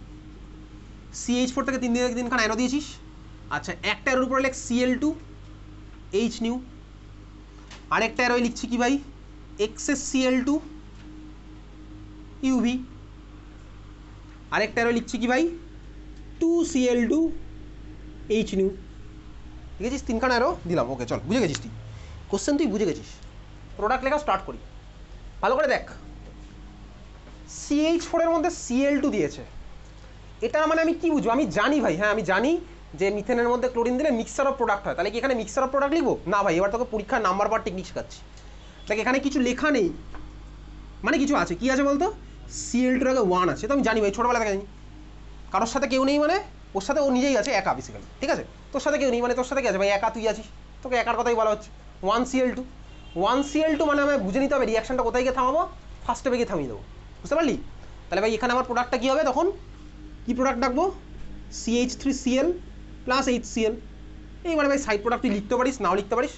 CH4 থেকে 3 দিকে 3খানা অ্যারো দিয়েছিস। আচ্ছা একটা অ্যারোর উপরে লেখ Cl2 H নিউ, আরেকটা অ্যারোয় লিখছি কি ভাই এক্সেস Cl2 UV, আরেকটা অ্যারো লিখছি কি ভাই 2Cl2 H নিউ। ঠিক আছে, 3খানা অ্যারো দিলাম। ওকে চল, বুঝে গেছিস তুই কোশ্চেন, তুই বুঝে গেছিস। প্রোডাক্ট লেখা স্টার্ট করি, ভালো করে দেখ। CH4 এর মধ্যে Cl2 দিয়েছে, এটা মানে আমি কি বুঝবো, আমি জানি ভাই, হ্যাঁ আমি জানি যে মিথেনের মধ্যে ক্লোরিন দিলে মিক্সচার অফ প্রোডাক্ট হয়, তাহলে কি এখানে মিক্সচার অফ প্রোডাক্ট লিখবো না ভাই? এবার তোকে পরীক্ষার নাম্বার পাওয়ার টেকনিক শেখাচ্ছি। দেখ এখানে কিছু লেখা নেই, মানে কিছু আছে, কি আছে বলতো, Cl2 আগে 1 আছে, তো আমি জানি ভাই, ছোটোবেলা থেকে জানি। কারোর সাথে কেউ নেই মানে ওর সাথে ও নিজেই আছে, একা বেসিক্যালি, ঠিক আছে? তোর সাথে কেউ নেই মানে তোর সাথে কি আছে ভাই, একা তুই আছিস, তোকে একার কথাই বলা হচ্ছে। 1Cl2 মানে আমায় বুঝে নিতে হবে রিয়াকশনটা কোথায় গিয়ে থামাবো, ফার্স্ট স্টেপে গিয়ে থামিয়ে দেবো, বুঝতে পারলি? তাহলে ভাই এখানে আমার প্রোডাক্টটা কী হবে, তখন কী প্রোডাক্ট ডাকবো, CH3Cl প্লাস HCl। এইবারে ভাই সাইড প্রোডাক্ট তুই লিখতে পারিস, নাও লিখতে পারিস,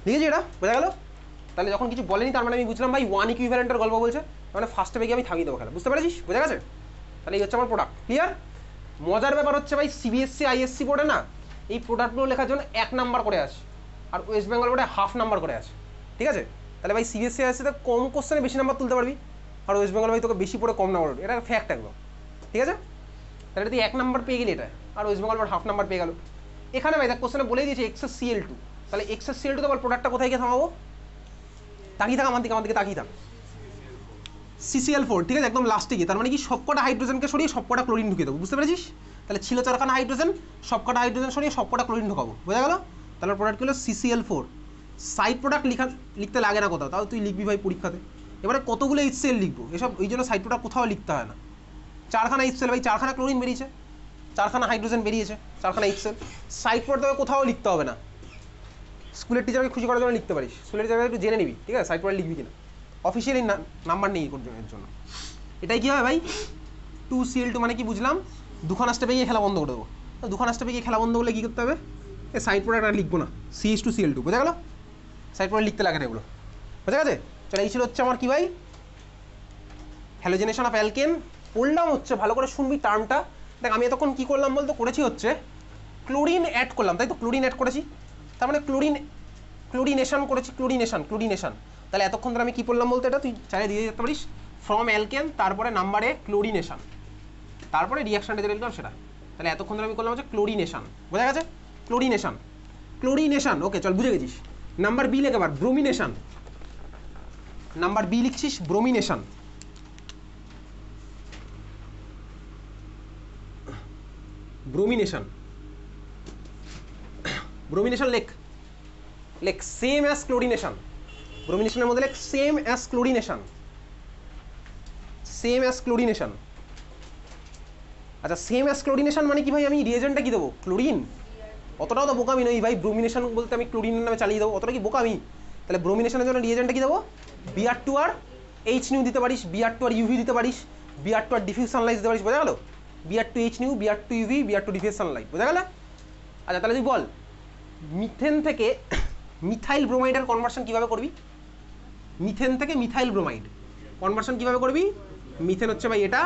লিখেছি, এটা বোঝা গেল? তাহলে যখন কিছু বলেনি তার মানে আমি বুঝলাম ভাই ওয়ান ইকুইভ্যালেন্টের গল্প বলছে, মানে ফার্স্ট স্টেপে গিয়ে আমি থামিয়ে দেবো খেলা, বুঝতে পেরেছিস? বোঝা গেছে? তাহলে এই হচ্ছে আমার প্রোডাক্ট। ক্লিয়ার? মজার ব্যাপার হচ্ছে ভাই সিবিএসসি আইএসসি বোর্ডে না এই প্রোডাক্টগুলো লেখার জন্য 1 নাম্বার করে আছে, আর ওয়েস্ট বেঙ্গল বোর্ডে হাফ নাম্বার করে আছে। ঠিক আছে? তাহলে ভাই সিবিএসসি আইএসসিতে কম কোশ্চেনে বেশি নাম্বার তুলতে পারবি, আর ওয়েস্ট বেঙ্গল ভাই তোকে বেশি পড়ে কম নাম্বার, এটা ফ্যাক্ট একদম। ঠিক আছে? তাহলে তুই 1 নাম্বার পেয়ে গেলি এটা, আর West Bengal board half number পেয়ে গেল। এখানে ভাই দেখ কোশ্চেনে বলেই দিয়েছে XSCl2, তাহলে XSCl2 তো বল প্রোডাক্টটা কোথায় গিয়ে থামাবো? তাকিয়ে থাক আমার দিকে তাকিয়ে থাক। CCl4, ঠিক আছে, একদম লাস্টে গিয়ে, তার মানে কি সবকটা হাইড্রোজেনকে সরিয়ে সবকটা ক্লোরিন ঢুকিয়ে দেবো, বুঝতে পেরেছিস? তাহলে ছিল 4খানা হাইড্রোজেন, সবকটা হাইড্রোজেন সরিয়ে সবকটা ক্লোরিন ঢোকাবো, বোঝা গেল? তাহলে প্রোডাক্ট হলো CCl4। সাইড প্রোডাক্ট লিখতে লাগে না কোথাও, তাও তুই লিখবি ভাই পরীক্ষাতে। এবারে কতগুলো HCl লিখবো, এসব এই জন্য সাইড প্রোডাক্ট কোথাও লিখতে হয় না। 4খানা HCl, ভাই 4খানা ক্লোরিন বেরিয়েছে, 4খানা হাইড্রোজেন বেরিয়েছে, 4খানা HCl। সাইড প্রোডাক্ট তোকে কোথাও লিখতে হবে না, স্কুলের টিচারকে খুশি করার জন্য লিখতে পারিস, স্কুলের টিচারকে একটু জেনে নিবি, ঠিক আছে, সাইড প্রোডাক্ট লিখবি কিনা, অফিসিয়ালি নাম্বার নেই এর জন্য। এটাই কী হবে ভাই 2Cl2, মানে কি বুঝলাম? 2খানা স্টেপে গিয়ে খেলা বন্ধ করে দেবো। 2খানা স্টেপে গিয়ে খেলা বন্ধ করলে কী করতে হবে? এই সাইড প্রোডাক্ট আর লিখবো না, CH2Cl2, বোঝা গেল? সাইড প্রোডাক্ট লিখতে লাগে না এগুলো, বোঝা গেছে? চলে এই ছিল হচ্ছে আমার কি ভাই হ্যালোজেনেশন অফ অ্যালকেন। পড়লাম হচ্ছে, ভালো করে শুনবি টার্মটা। দেখ আমি এতক্ষণ কী করলাম বলতো, করেছি হচ্ছে ক্লোরিন অ্যাড করলাম, তাই তো? ক্লোরিন অ্যাড করেছি, তার মানে ক্লোরিনেশন করেছি, ক্লোরিনেশন। তাহলে এতক্ষণ ধরে আমি কী বললাম বলতে, এটা তুই চাইলে দিয়ে যেতে পারিস, ফ্রম অ্যালকেন তারপরে নাম্বারে ক্লোরিনেশন, তারপরে রিয়াকশনটা দিয়ে দিলাম সেটা। তাহলে এতক্ষণ ধরে আমি করলাম হচ্ছে ক্লোরিনেশন, বোঝা গেছে? ক্লোরিনেশন, ওকে চল বুঝে গেছিস। নাম্বার বি লেখ আবার ব্রোমিনেশন, নাম্বার বি লিখছিস ব্রোমিনেশন। ব্রোমিনেশন লেখ সেম অ্যাজ ক্লোরিনেশন। ব্রোমিনেশনের মধ্যে লেখ সেম অ্যাজ ক্লোরিনেশন। আচ্ছা, সেম অ্যাজ ক্লোরিনেশন মানে কি ভাই? আমি রিয়েজেন্টটা কি দেবো? ক্লোরিন? অতটাও তো বোকামি নই ভাই, ব্রোমিনেশন বলতে আমি ক্লোরিনের নামে চালিয়ে দেবো, অতটা কি বোকামি? তাহলে ব্রোমিনেশনের জন্য রিয়েজেন্টটা কি দেবো? Br2 আর H নিউ দিতে পারিস, Br2 আর UV দিতে পারিস, Br2 আর ডিফিউজ সানলাইট দিতে পারিস, বোঝা গেল? Br2 H new, Br2 UV, Br2 diffuse Sunlight, বোঝা গেল? আচ্ছা তাহলে তুই বল মিথেন থেকে মিথাইল ব্রোমাইডের কনভার্সন কীভাবে করবি? মিথেন থেকে মিথাইল ব্রোমাইড কনভার্সন কীভাবে করবি? মিথেন হচ্ছে ভাই এটা,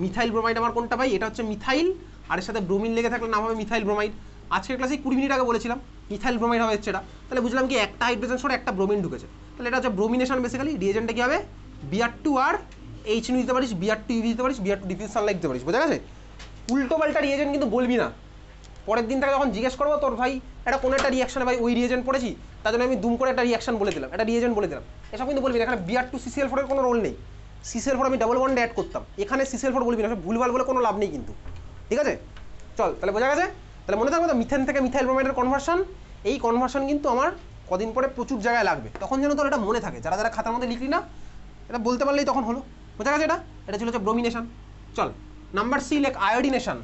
মিথাইল ব্রোমাইড আমার কোনটা ভাই? এটা হচ্ছে মিথাইল, আর এর সাথে ব্রোমিন লেগে থাকলে নাম হবে মিথাইল ব্রোমাইড। আজকের ক্লাসে 20 মিনিট আগে বলেছিলাম মিথাইল ব্রোমাইড হবে হচ্ছে এটা। তাহলে বুঝলাম কি একটা হাইড্রোজেন সরে একটা ব্রোমিন ঢুকেছে, তাহলে এটা হচ্ছে ব্রোমিনেশন। বেসিক্যালি রিয়েজেন্টটা কী হবে? Br2 আর H নিউ দিতে পারিস, Br2 UV দিতে পারিস, Br2 ডিফিউজ সানলাইট দিতে পারিস, বোঝা গেছে? উল্টো পাল্টা রিয়েজেন্ট কিন্তু বলবি না। পরের দিন থেকে যখন জিজ্ঞেস করবো তোর ভাই এটা কোনো একটা রিয়াকশনে ভাই ওই রিয়েজেন্ট পড়েছি, তার জন্য আমি দুম করে একটা রিয়াকশন বলে দিলাম, একটা রিয়েজেন্ট বলে দিলাম, এসব কিন্তু বলবি না। এখানে Br2 CCl4 এর কোনো রোল নেই, CCl4 আমি ডাবল বন্ডে অ্যাড করতাম, এখানে CCl4 বলবি না, ভুলভাল বলে কোনো লাভ নেই কিন্তু, ঠিক আছে? চল তাহলে বোঝা গেছে? তাহলে মনে থাকবে তো মিথেন থেকে মিথাইল ব্রোমাইডের কনভার্সন, এই কনভার্সন কিন্তু আমার কদিন পরে প্রচুর জায়গায় লাগবে, তখন যেন তোর এটা মনে থাকে, যারা যারা খাতার মধ্যে লিখলি না এটা বলতে পারলেই তখন হলো, বোঝা গেছে? এটা ছিল হচ্ছে ব্রোমিনেশন। চল নাম্বার সি লেখ আয়োডিনেশন।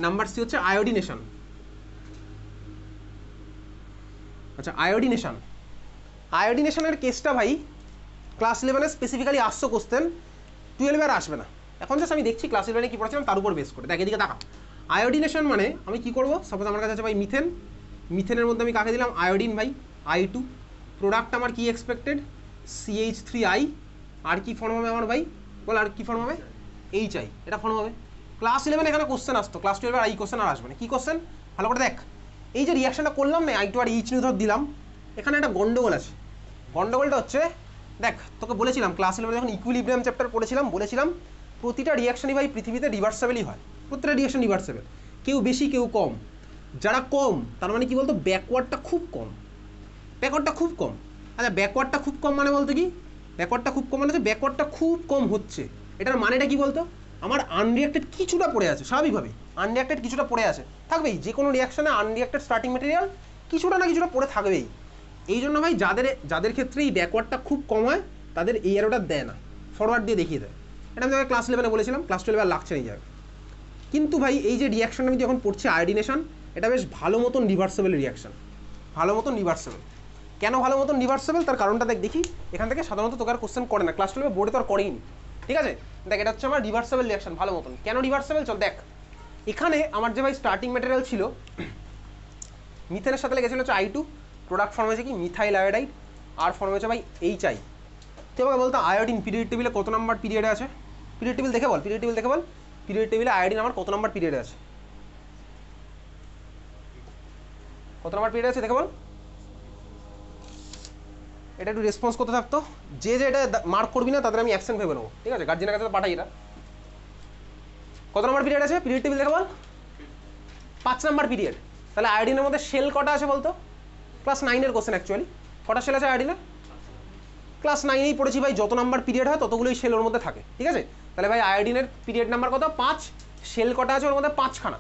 নাম্বার সি হচ্ছে আয়োডিনেশন। আচ্ছা আয়োডিনেশনের কেসটা ভাই ক্লাস 11-এ স্পেসিফিক্যালি আসছো কোশ্চেন, 12-এ আর আসবে না। এখন জাস্ট আমি দেখছি ক্লাস 11-এ কী পড়াচ্ছিলাম তার উপর বেস করে, দেখ এদিকে তাকা। আয়োডিনেশন মানে আমি কী করবো, সাপোজ আমার কাছে আছে ভাই মিথেন, মিথেনের মধ্যে আমি কাকে দিলাম? আয়োডিন ভাই, I2। প্রোডাক্ট আমার কি এক্সপেক্টেড? CH3I। আর কি ফর্ম হবে আমার ভাই বল, আর কি ফর্ম হবে? HI, এটা ফর্ম হবে। ক্লাস 11 এখানে কোশ্চেন আসতো, ক্লাস 12 আর এই কোশ্চেন আর আসবে না। কী কোশ্চেন ভালো করে দেখ, এই যে রিয়াকশনটা করলাম না I2 আর H নিউ ধর দিলাম, এখানে একটা গন্ডগোল আছে। গন্ডগোলটা হচ্ছে দেখ তোকে বলেছিলাম ক্লাস 11 যখন ইকুইলিব্রিয়াম চ্যাপ্টার পড়েছিলাম, বলেছিলাম প্রতিটা রিয়াকশনই ভাই পৃথিবীতে রিভার্সেবলই হয়, প্রতিটা রিয়াকশন রিভার্সেবল, কেউ বেশি কেউ কম। যারা কম তার মানে কি বলতো, ব্যাকওয়ার্ডটা খুব কম। আচ্ছা ব্যাকওয়ার্ডটা খুব কম মানে বলতো কি? ব্যাকওয়ার্ডটা খুব কম মানে হচ্ছে ব্যাকওয়ার্ডটা খুব কম হচ্ছে, এটার মানেটা কি বলতো? আমার আনরিয়াক্টেড কিছুটা পড়ে আছে, স্বাভাবিকভাবেই আনরিয়াক্টেড কিছুটা পড়ে আছে, থাকবেই। যে কোনো রিয়াকশনে আনরিয়াক্টেড স্টার্টিং ম্যাটেরিয়াল কিছুটা না কিছুটা পড়ে থাকবেই। এই জন্য ভাই যাদের ক্ষেত্রে এই ব্যাকওয়ার্ডটা খুব কম হয় তাদের এই অ্যারোটা দেয় না, ফরওয়ার্ড দিয়ে দেখিয়ে দেয়। এটা আমি তোকে ক্লাস 11-এ বলেছিলাম, ক্লাস 12 আর লাগছে না এই জায়গায়। কিন্তু ভাই এই যে রিয়াকশন আমি যখন পড়ছি আয়োডিনেশন, এটা বেশ ভালো মতন রিভার্সেবল রিয়াকশন, ভালো মতন রিভার্সেবল। কেন ভালো মতন রিভার্সেবল তার কারণটা দেখি এখান থেকে। সাধারণত তোকে আর কোশ্চেন করে না, ক্লাস 12-এ বোর্ডে তো আর করেইনি, ঠিক আছে? দেখ এটা হচ্ছে আমার রিভার্সেবল রিয়াকশন ভালো মতন। কেন রিভার্সেবল চল দেখ, এখানে আমার যে ভাই স্টার্টিং ম্যাটেরিয়াল ছিল মিথেনের সাথে লেগেছিল হচ্ছে I2, প্রোডাক্ট ফর্ম হয়েছে কি মিথাইল আয়োডাইড, আর ফর্ম হয়েছে ভাই HI। তো আমাকে বলতো আয়োডিন পিরিয়ড টেবিলে কত নাম্বার পিরিয়ডে আছে? পিরিয়ড টেবিল দেখে বল, পিরিয়ড টেবিল দেখে বল, পিরিয়ড টেবিলে আয়োডিন আমার কত নাম্বার পিরিয়ডে আছে? কত নাম্বার পিরিয়ড আছে দেখে বল। এটা একটু রেসপন্স করতে থাকতো, যে এটা মার্ক করবি না তাদের আমি অ্যাবসেন্ট ভেবে নেবো, ঠিক আছে? গার্জেনের কাছে পাঠাই এটা। কত নাম্বার পিরিয়ড আছে পিরিয়ড টেবিল দেখে বল? 5 নাম্বার পিরিয়ড। তাহলে আয়োডিনের মধ্যে শেল কটা আছে বলতো? ক্লাস 9-এর কোশ্চেন অ্যাকচুয়ালি। কটা শেল আছে আয়োডিনে? ক্লাস 9-এই পড়েছি ভাই, যত নাম্বার পিরিয়ড হয় ততগুলোই শেল ওর মধ্যে থাকে, ঠিক আছে? তাহলে ভাই আয়োডিনের পিরিয়ড নাম্বার কত? 5। শেল কটা আছে ওর মধ্যে? 5খানা।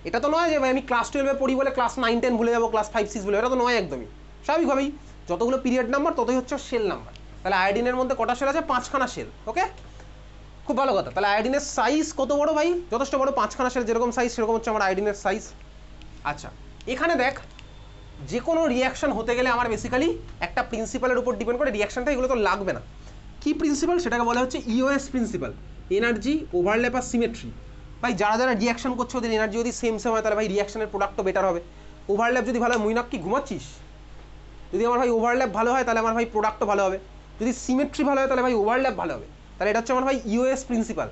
এটা তো নয় যে ভাই আমি ক্লাস 12-এ পড়ি বলে ক্লাস 9-10 ভুলে যাবো, ক্লাস 5-6 ভুলে, এটা তো নয় একদমই। স্বাভাবিকভাবেই যতগুলো পিরিয়ড নাম্বার ততই হচ্ছে শেল নাম্বার। তাহলে আয়োডিনের মধ্যে কটা শেল আছে? 5খানা শেল। ওকে, খুব ভালো কথা। তাহলে আয়োডিনের সাইজ কত বড় ভাই? যথেষ্ট বড়। 5খানা শেল যেরকম সাইজ সেরকম হচ্ছে আমার আয়োডিনের সাইজ। আচ্ছা, এখানে দেখ, যে কোনো রিয়াকশন হতে গেলে আমার বেসিক্যালি একটা প্রিন্সিপালের উপর ডিপেন্ড করে রিয়াকশনটা, এগুলো তো লাগবে না। কি প্রিন্সিপাল? সেটাকে বলা হচ্ছে ইওএস প্রিন্সিপাল, এনার্জি ওভারল্যাপ আর সিমেট্রি। ভাই যারা যারা রিয়াকশন করছে ওদের এনার্জি যদি সেম সেম হয় তাহলে ভাই রিয়াকশনের প্রোডাক্ট তো বেটার হবে। ওভারল্যাপ যদি ভালো হয়, মুইনাক কি ঘুমাচ্ছিস? যদি আমার ভাই ওভারল্যাপ ভালো হয় তাহলে আমার ভাই প্রোডাক্টও ভালো হবে, যদি সিমেট্রি ভালো হয় তাহলে ভাই ওভারল্যাপ ভালো হবে। তাহলে এটা হচ্ছে আমার ভাই ইওএস প্রিন্সিপাল।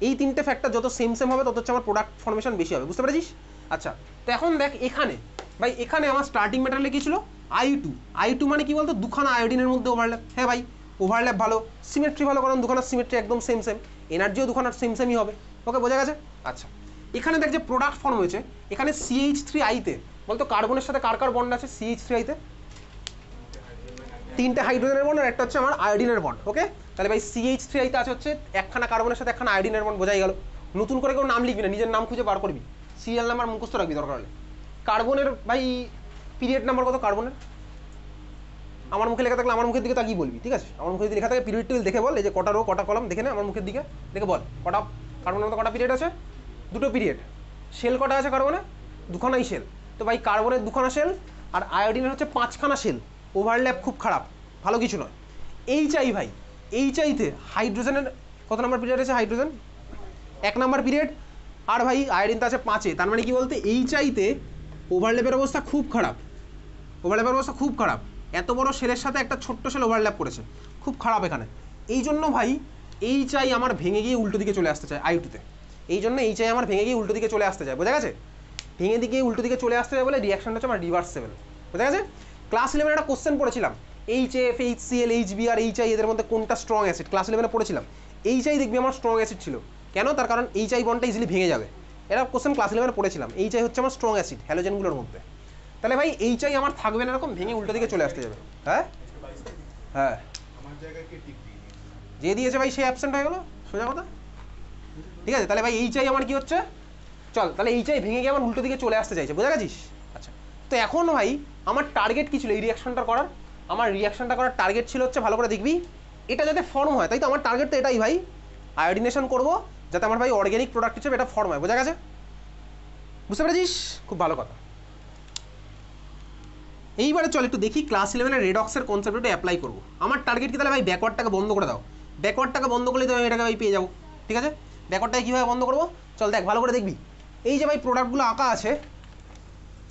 এই তিনটে ফ্যাক্টর যত সেম সেম হবে তত হচ্ছে আমার প্রোডাক্ট ফর্মেশন বেশি হবে, বুঝতে পেরেছিস? আচ্ছা, তো এখন দেখ এখানে ভাই, এখানে আমার স্টার্টিং ম্যাটারিয়ালে কি ছিল? I2 মানে কি বলতো? দুখানা আয়োডিনের মধ্যে ওভারল্যাপ। হ্যাঁ ভাই, ওভারল্যাপ ভালো, সিমেট্রি ভালো, কারণ দুখানার সিমেট্রি একদম সেম সেম, এনার্জিও দুখানার সেম সেমই হবে। ওকে, বোঝা গেছে? আচ্ছা, এখানে দেখ যে প্রোডাক্ট ফর্ম হয়েছে, এখানে CH3I-তে বলতো কার্বনের সাথে কার কার বন্ড আছে CH3I-তে? 3টে হাইড্রোজেনের বন্ড আর একটা হচ্ছে আমার আয়োডিনের বন্ড। ওকে, তাহলে ভাই CH3I-তে আছে হচ্ছে একখানা কার্বনের সাথে একখানা আয়োডিনের বন্ড, বোঝাই গেল। নতুন করে কেউ নাম লিখবি না, নিজের নাম খুঁজে বার করবি, সিরিয়াল নাম্বার মুখস্থ রাখবি দরকার হলে। কার্বনের ভাই পিরিয়ড নাম্বার কত কার্বনের? আমার মুখে লেখা থাকলে আমার মুখের দিকে তাকিয়ে বলবি, ঠিক আছে? আমার মুখে যদি লেখা থাকে পিরিয়ড টেবিল দেখে বল, এই যে কটা রো কটা কলাম দেখে নে, আমার মুখের দিকে দেখে বল কটা কার্বনের মধ্যে কটা পিরিয়ড আছে? 2টো পিরিয়ড। শেল কটা আছে কার্বনে? 2খানাই শেল। তো ভাই কার্বনের 2খানা শেল আর আয়োডিনের হচ্ছে 5খানা শেল। ওভারল্যাপ খুব খারাপ, ভালো কিছু নয়। HI ভাই, HI-তে হাইড্রোজেনের কত নাম্বার পিরিয়ড আছে? হাইড্রোজেন 1 নাম্বার পিরিয়ড, আর ভাই আয়োডিন তো আছে 5-এ। তার মানে কি বলতে HI-তে ওভারল্যাপের অবস্থা খুব খারাপ, ওভারল্যাপের অবস্থা খুব খারাপ। এত বড় সেলের সাথে একটা ছোট্ট সেল ওভারল্যাপ করেছে, খুব খারাপ এখানে। এই জন্য ভাই HI আমার ভেঙে গিয়ে উল্টো দিকে চলে আসতে চায় I2-তে। এই জন্য HI আমার ভেঙে গিয়ে উল্টো দিকে চলে আসতে চায়, বোঝা গেছে? ভেঙে দিকে উল্টো দিকে চলে আসতে যায় বলে রিয়াকশনটা হচ্ছে আমার রিভার্সেবল, বোঝা গেছে? ক্লাস 11 একটা কোশ্চেন পড়েছিলাম, HF, HCl, HBr, HI এদের মধ্যে কোনটা স্ট্রং অ্যাসিড? ক্লাস 11 পড়েছিলাম। HI দেখবি আমার স্ট্রং অ্যাসিড ছিল। কেন? তার কারণ HI বন্ডটা ইজিলি ভেঙে যাবে। এটা কোশ্চেন ক্লাস 11 পড়েছিলাম। HI হচ্ছে আমার স্ট্রং অ্যাসিড হ্যালোজেনগুলোর মধ্যে। তাহলে ভাই HI আমার থাকবে না এরকম, ভেঙে উল্টো দিকে চলে আসতে যাবে। হ্যাঁ হ্যাঁ, যে দিয়েছে ভাই সে অ্যাবসেন্ট হয়ে গেল, সোজা কথা, ঠিক আছে? তাহলে ভাই HI আমার কি হচ্ছে? চল, তাহলে HI ভেঙে গিয়ে আমার উল্টো দিকে চলে আসতে চাইছে, বোঝা গেছিস? আচ্ছা, তো এখন ভাই আমার টার্গেট কি ছিল এই রিয়াকশনটা করার? আমার রিয়াকশনটা করার টার্গেট ছিল হচ্ছে, ভালো করে দেখবি, এটা যাতে ফর্ম হয়। তাই তো আমার টার্গেট তো এটাই ভাই, আয়োডিনেশন করব যাতে আমার ভাই অর্গ্যানিক প্রোডাক্ট হিসেবে এটা ফর্ম হয়, বোঝা গেছে? বুঝতে পেরেছিস? খুব ভালো কথা। এইবারে চল একটু দেখি ক্লাস 11-এর রেডক্সের কনসেপ্টটা অ্যাপ্লাই করবো। আমার টার্গেট কি? তাহলে ভাই ব্যাকওয়ার্ডটাকে বন্ধ করে দাও। ব্যাকওয়ার্ডটাকে বন্ধ করলে তো আমি এটাকে ভাই পেয়ে যাবো, ঠিক আছে? ব্যাকওয়ার্ডটাকে কীভাবে বন্ধ করবো? চল দেখ, ভালো করে দেখবি। এই যে ভাই প্রোডাক্টগুলো আঁকা আছে,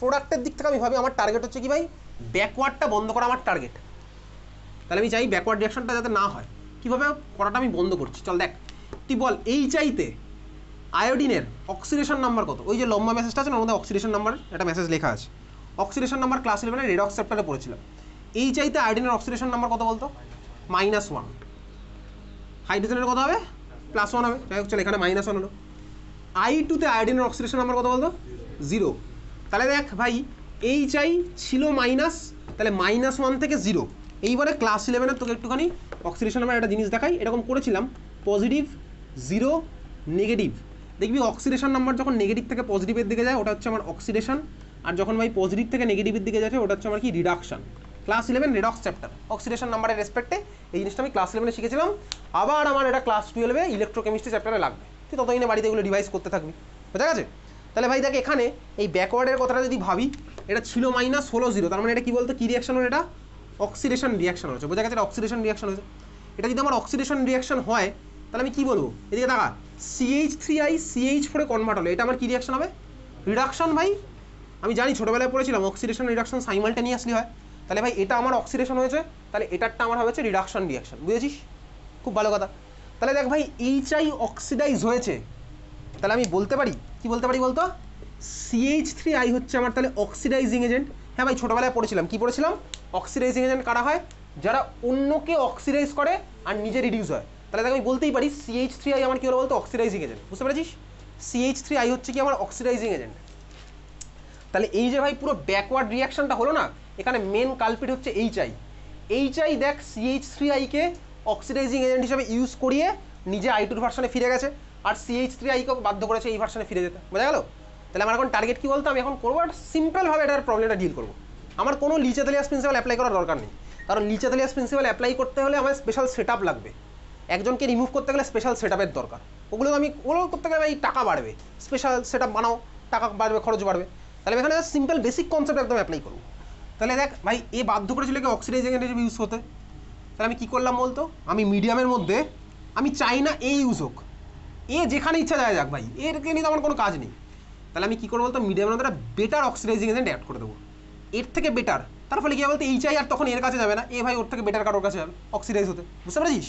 প্রোডাক্টের দিক থেকে আমি ভাবি আমার টার্গেট হচ্ছে কি ভাই, ব্যাকওয়ার্ডটা বন্ধ করা আমার টার্গেট। তাহলে আমি চাই ব্যাকওয়ার্ড রিয়াকশনটা যাতে না হয়, কীভাবে করাটা আমি বন্ধ করছি। চল দেখ, তুই বল HI-তে আয়োডিনের অক্সিডেশন নাম্বার কত? ওই যে লম্বা মেসেজটা আছে না, ওর মধ্যে অক্সিডেশন নাম্বার একটা মেসেজ লেখা আছে। অক্সিডেশন নাম্বার ক্লাস 11-এর রেডক্স চ্যাপ্টারে পড়েছিলাম। HI-তে আয়োডিনের অক্সিডেশন নাম্বার কত বলতো? -1। হাইড্রোজেনের কত হবে? +1 হবে। যাই হোক, চল এখানে -1 হলো। I2-তে আয়োডিনের অক্সিডেশন নাম্বার কত বলতো? 0। তাহলে দেখ ভাই, HI ছিল মাইনাস, তাহলে -1 থেকে 0। এইবারে ক্লাস 11-এর তোকে একটুখানি অক্সিডেশন নাম্বার একটা জিনিস দেখাই, এরকম করেছিলাম, পজিটিভ 0 নেগেটিভ। দেখবি অক্সিডেশন নাম্বার যখন নেগেটিভ থেকে পজিটিভের দিকে যায় ওটা হচ্ছে আমার অক্সিডেশন, আর যখন ভাই পজিটিভ থেকে নেগেটিভের দিকে যাচ্ছে ওটা হচ্ছে আমার কি reduction. Class 11 redox chapter oxidation নাম্বারের রেসপেক্টে এই জিনিসটা আমি ক্লাস 11-এ শিখেছিলাম। আবার আমার এটা ক্লাস 12-এ ইলেকট্রোকেমিস্ট্রি চ্যাপ্টারে লাগবে, তুই ততদিনে বাড়িতে এগুলো রিভাইজ করতে থাকবি, বোঝা গেছে? তাহলে ভাই দেখ, এখানে এই ব্যাকওয়ার্ডের কথাটা যদি ভাবি, এটা ছিল -, হলো 0, তার মানে এটা কি বলতো? কি রিয়াকশন হলো? এটা অক্সিডেশন রিয়াকশন হচ্ছে, বোঝা গেছে? এটা অক্সিডেশন রিয়াকশন হয়েছে। এটা যদি আমার অক্সিডেশন রিয়াকশন হয় তাহলে আমি কি বলবো? এদিকে দেখা, CH3I CH4-এ কনভার্ট হলো, এটা আমার কি রিয়াকশন হবে? রিডাকশন ভাই। আমি জানি ছোটোবেলায় পড়েছিলাম অক্সিডেশন রিডাকশন সাইমালটেনিয়াসলি হয়, তাহলে ভাই এটা আমার অক্সিডেশন হয়েছে, তাহলে এটারটা আমার হয়েছে রিডাকশন রিয়াকশন, বুঝেছিস? খুব ভালো কথা। তাহলে দেখ ভাই HI অক্সিডাইজ হয়েছে, তাহলে আমি বলতে পারি, কি বলতে পারি বলতো, CH3I হচ্ছে আমার তাহলে অক্সিডাইজিং এজেন্ট। হ্যাঁ ভাই ছোটোবেলায় পড়েছিলাম, কি পড়েছিলাম? অক্সিডাইজিং এজেন্ট কারা হয়? যারা অন্যকে অক্সিডাইজ করে আর নিজে রিডিউস হয়। তাহলে দেখ আমি বলতেই পারি CH3I আমার কী হলো বলতো, অক্সিডাইজিং এজেন্ট, বুঝতে পেরেছিস? CH3I হচ্ছে কি আমার অক্সিডাইজিং এজেন্ট। তাহলে এই যে ভাই পুরো ব্যাকওয়ার্ড রিয়াকশনটা হলো না, এখানে মেন কালপিট হচ্ছে HI দেখ CH3I কে অক্সিডাইজিং এজেন্ট হিসেবে ইউজ করিয়ে নিজে I2 ভার্সনে ফিরে গেছে, আর CH3I কে বাধ্য করেছে এই ভার্সনে ফিরে যেতে, বোঝা গেল? তাহলে আমার এখন টার্গেট কি বলতো, আমি এখন করবো সিম্পলভাবে এটার প্রবলেমটা ডিল করবো। আমার কোনো লিচাতেলিয়াস প্রিন্সিপাল অ্যাপ্লাই করার দরকার নেই, কারণ লিচাতেলিয়াস প্রিন্সিপাল অ্যাপ্লাই করতে হলে আমার স্পেশাল সেট আপ লাগবে, একজনকে রিমুভ করতে গেলে স্পেশাল সেট আপের দরকার। ওগুলো করতে গেলে ভাই টাকা বাড়বে, স্পেশাল সেট আপ বানাও, টাকা বাড়বে, খরচ বাড়বে। তাহলে এখানে সিম্পল বেসিক কনসেপ্ট একদম অ্যাপ্লাই করবো। তাহলে দেখ ভাই এ বাধ্য করেছিল কি অক্সিডাইজিং এজেন্ট হিসেবে ইউজ হতে, তাহলে আমি কী করলাম বলতো, আমি মিডিয়ামের মধ্যে আমি চাই না এ ইউজ হোক, এ যেখানে ইচ্ছা যায় যাক ভাই, এরকে নিয়ে তো আমার কোনো কাজ নেই। তাহলে আমি কী করবো বলতো, মিডিয়ামের মধ্যে একটা বেটার অক্সিডাইজিং এজেন্ট অ্যাড করে দেবো, এর থেকে বেটার। তার ফলে কী বলতো, HI আর তখন এর কাছে যাবে না, এ ভাই ওর থেকে বেটার কারোর কাছে যাবে অক্সিডাইজ হতে, বুঝতে পারছিস?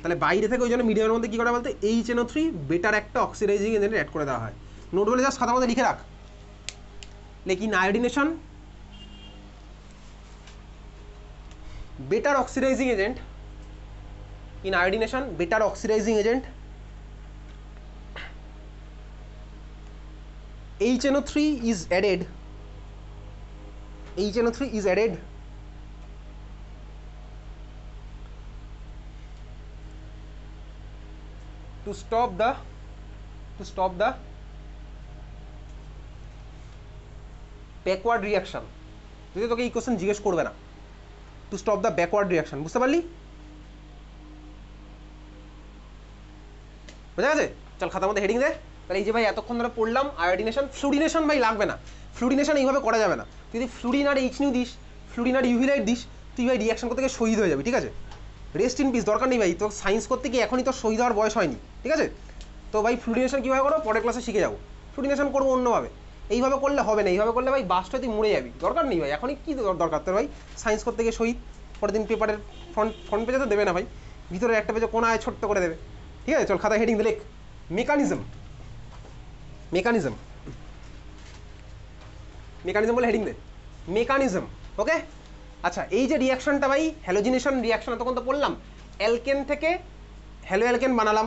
তাহলে বাইরে থেকে ওই জন্য মিডিয়ামের মধ্যে কী করে বলতে HNO3 বেটার একটা অক্সিডাইজিং এজেন্ট অ্যাড করে দেওয়া হয়। নোট বলে জাস্ট খাতার মধ্যে লিখে রাখ, লেকিন আয়োডিনেশন better oxidizing agent, in iodination better oxidizing agent, HNO3 is added, HNO3 is added to stop the backward reaction, যদি তোকে এই কোশ্চেন জিজ্ঞেস করবে না, to stop the backward reaction, বুঝতে পারলি? বোঝা গেছে? চল খাতার মধ্যে হেডিং দে। তাহলে এই যে ভাই এতক্ষণ ধরে পড়লাম আয়োডিনেশন, ফ্লুরিনেশন ভাই লাগবে না, ফ্লুরিনেশন এইভাবে করা যাবে না। তুই যদি ফ্লুরিন আর HNO দিস, ফ্লুরিন আর UV লাইট দিস, তুই ভাই রিয়াকশন করতে গিয়ে শহীদ হয়ে যাবে, ঠিক আছে? রেস্ট ইন পিস, দরকার নেই ভাই, তো সায়েন্স করতে গিয়ে এখনই তো শহীদ হওয়ার বয়স হয়নি, ঠিক আছে? তো ভাই ফ্লুরিনেশন কীভাবে করো পরের ক্লাসে শিখে যাবো, ফ্লুরিনেশন করবো অন্যভাবে, এইভাবে করলে হবে না, এইভাবে করলে ভাই বাসটা তুই মরে যাবি, দরকার নেই ভাই, এখনই কী দরকার তোর ভাই সায়েন্স করতে গিয়ে শহীদ, পরের দিন পেপারের ফ্রন্ট পেজে তো দেবে না ভাই, ভিতরে একটা পেজে কোনায় ছোট্ট করে দেবে, ঠিক আছে? চল খাতা হেডিং দে, লেখ মেকানিজম বলে হেডিং দে, মেকানিজম, ওকে? আচ্ছা এই যে রিয়াকশনটা ভাই হ্যালোজিনেশন রিয়াকশন এতক্ষণ তো পড়লাম, অ্যালকেন থেকে হ্যালো অ্যালকেন বানালাম,